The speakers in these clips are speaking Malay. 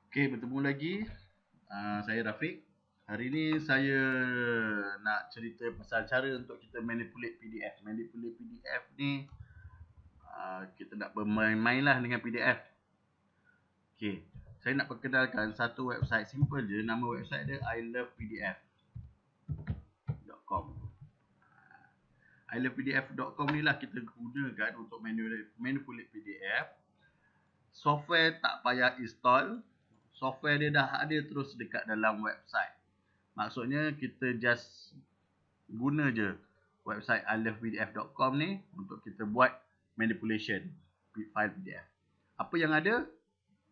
Okey, bertemu lagi. Saya Rafiq. Hari ni saya nak cerita pasal cara untuk kita manipulate PDF. Manipulate PDF ni kita nak bermain-main lah dengan PDF. Okey, saya nak perkenalkan satu website simple je. Nama website dia ilovepdf.com. ilovepdf.com ni lah kita gunakan untuk manipulate PDF. Software tak payah install. Software dia dah ada terus dekat dalam website. Maksudnya kita just guna je website ilovepdf.com ni untuk kita buat manipulation file PDF. Apa yang ada?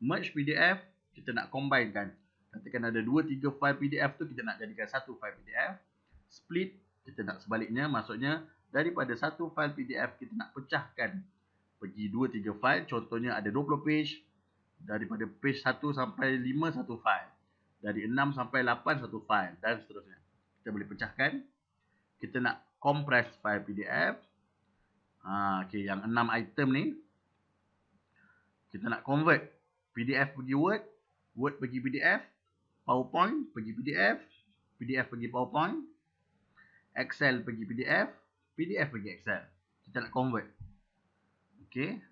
Merge PDF, kita nak combine kan. Katakan ada 2-3 file PDF tu kita nak jadikan satu file PDF. Split, kita nak sebaliknya. Maksudnya daripada satu file PDF kita nak pecahkan pergi 2-3 file. Contohnya ada 20 page. Daripada page 1 sampai 5 satu file. Dari 6 sampai 8 satu file dan seterusnya. Kita boleh pecahkan. Kita nak compress file PDF. Okay, yang 6 item ni kita nak convert PDF pergi Word, Word pergi PDF, PowerPoint pergi PDF, PDF pergi PowerPoint, Excel pergi PDF, PDF pergi Excel. Kita nak convert. Okay.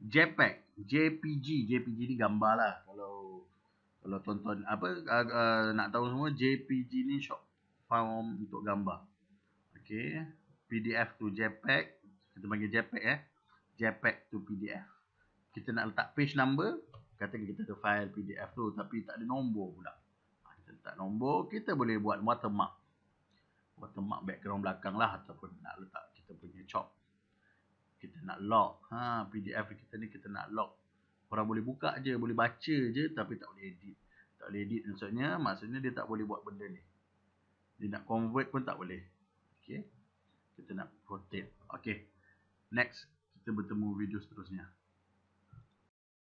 JPEG, JPG ni gambar lah. Kalau tonton nak tahu semua, JPG ni short form untuk gambar. Okay. PDF to JPEG, kita panggil JPEG JPEG to PDF. Kita nak letak page number, katakan kita ada file PDF tu tapi tak ada nombor pula. Kita letak nombor, kita boleh buat watermark. Watermark background belakang lah, ataupun nak letak kita punya chop. Kita nak lock. PDF kita ni kita nak lock. Orang boleh buka je, boleh baca je tapi tak boleh edit. Tak boleh edit maksudnya dia tak boleh buat benda ni. Dia nak convert pun tak boleh. Okey. Kita nak rotate. Okey. Next, kita bertemu video seterusnya.